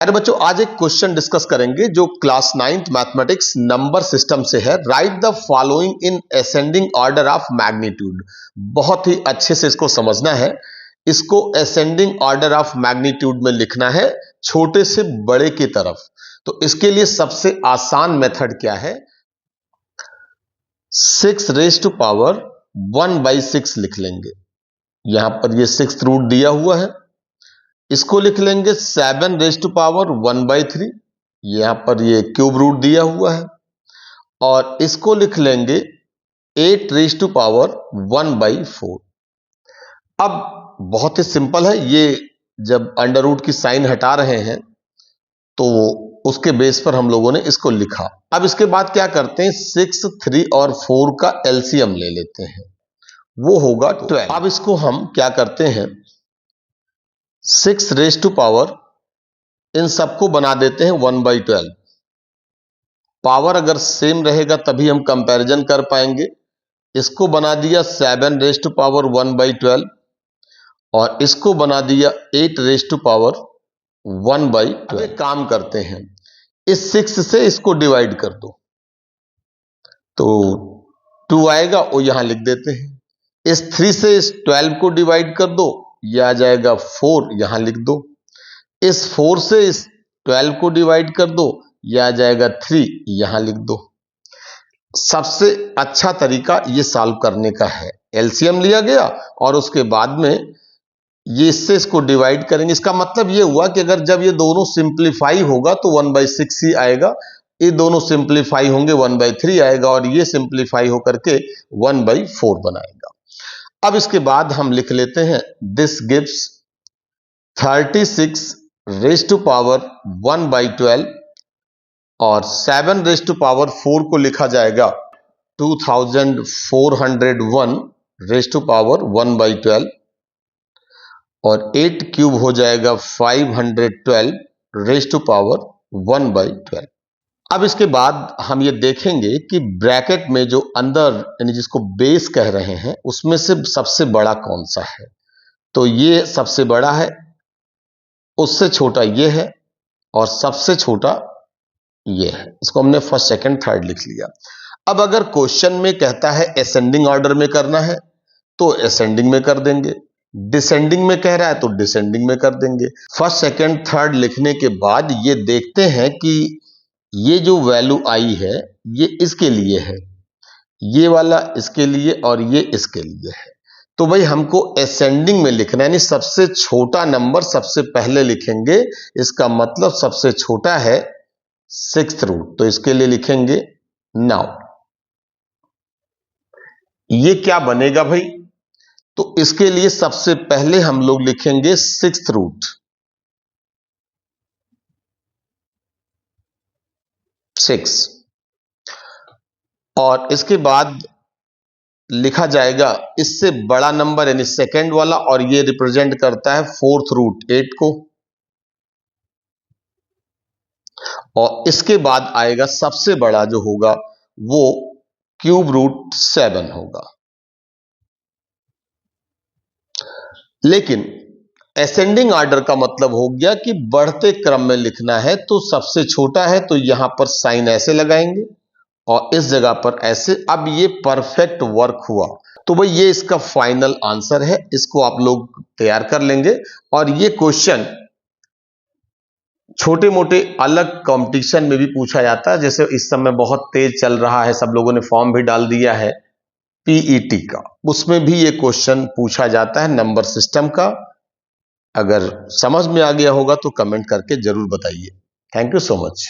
अरे बच्चों, आज एक क्वेश्चन डिस्कस करेंगे जो class 9th mathematics number system से है। Right the following in ascending order of magnitude. बहुत ही अच्छे से इसको समझना है। इसको असेंडिंग ऑर्डर ऑफ मैग्नीट्यूड में लिखना है, छोटे से बड़े की तरफ। तो इसके लिए सबसे आसान मेथड क्या है? 6 रेज़ टू पावर 1/6 लिख लेंगे। यहां पर ये 6th रूट दिया हुआ है, इसको लिख लेंगे 7 रेज़ टू पावर 1/3। यहां पर ये क्यूब रूट दिया हुआ है, और इसको लिख लेंगे 8 रेज़ टू पावर 1/4। अब बहुत ही सिंपल है, ये जब अंडर रूट की साइन हटा रहे हैं तो उसके बेस पर हम लोगों ने इसको लिखा। अब इसके बाद क्या करते हैं, 6, 3 और 4 का एलसीएम ले लेते हैं, वो होगा 12। अब इसको हम क्या करते हैं, 6 रेज़ टू पावर इन सबको बना देते हैं 1/12। पावर अगर सेम रहेगा तभी हम कंपैरिजन कर पाएंगे। इसको बना दिया 7 रेज़ टू पावर 1/12 और इसको बना दिया 8 रेज़ टू पावर 1/12। एक काम करते हैं, इस 6 से इसको डिवाइड कर दो तो 2 आएगा, वो यहां लिख देते हैं। इस 3 से इस 12 को डिवाइड कर दो, यह आ जाएगा 4, यहां लिख दो। इस 4 से इस 12 को डिवाइड कर दो, यह आ जाएगा 3, यहां लिख दो। सबसे अच्छा तरीका ये सॉल्व करने का है, एलसीएम लिया गया और उसके बाद में ये इससे इसको डिवाइड करेंगे। इसका मतलब ये हुआ कि अगर जब ये दोनों सिंप्लीफाई होगा तो 1/6 ही आएगा, ये दोनों सिंप्लीफाई होंगे 1/3 आएगा, और ये सिंप्लीफाई होकर के 1/4 बनाएगा। अब इसके बाद हम लिख लेते हैं, this gives 36 raise to power 1/12 और 7 रेज़ टू पावर 4 को लिखा जाएगा 2401 रेज़ टू पावर 1/12 और 8 क्यूब हो जाएगा 512 रेज़ टू पावर 1/12। अब इसके बाद हम ये देखेंगे कि ब्रैकेट में जो अंदर यानी जिसको बेस कह रहे हैं उसमें से सबसे बड़ा कौन सा है। तो ये सबसे बड़ा है, उससे छोटा ये है, और सबसे छोटा ये है। इसको हमने फर्स्ट, सेकंड, थर्ड लिख लिया। अब अगर क्वेश्चन में कहता है असेंडिंग ऑर्डर में करना है तो असेंडिंग में कर देंगे, डिसेंडिंग में कह रहा है तो डिसेंडिंग में कर देंगे। फर्स्ट, सेकंड, थर्ड लिखने के बाद ये देखते हैं कि ये जो वैल्यू आई है ये इसके लिए है, ये वाला इसके लिए और ये इसके लिए है। तो भाई हमको असेंडिंग में लिखना है, यानी सबसे छोटा नंबर सबसे पहले लिखेंगे। इसका मतलब सबसे छोटा है 6th रूट, तो इसके लिए लिखेंगे नाउ। ये क्या बनेगा भाई, तो इसके लिए सबसे पहले हम लोग लिखेंगे 6th रूट, 6, और इसके बाद लिखा जाएगा इससे बड़ा नंबर यानी सेकंड वाला, और ये रिप्रेजेंट करता है 4th रूट 8 को। और इसके बाद आएगा सबसे बड़ा जो होगा वो क्यूब रूट 7 होगा। लेकिन असेंडिंग ऑर्डर का मतलब हो गया कि बढ़ते क्रम में लिखना है, तो सबसे छोटा है तो यहां पर साइन ऐसे लगाएंगे और इस जगह पर ऐसे। अब ये परफेक्ट वर्क हुआ, तो भाई ये इसका फाइनल आंसर है। इसको आप लोग तैयार कर लेंगे, और ये क्वेश्चन छोटे मोटे अलग कंपटीशन में भी पूछा जाता है। जैसे इस समय बहुत तेज चल रहा है, सब लोगों ने फॉर्म भी डाल दिया है पीईटी का, उसमें भी ये क्वेश्चन पूछा जाता है नंबर सिस्टम का। अगर समझ में आ गया होगा तो कमेंट करके जरूर बताइए। Thank you so much.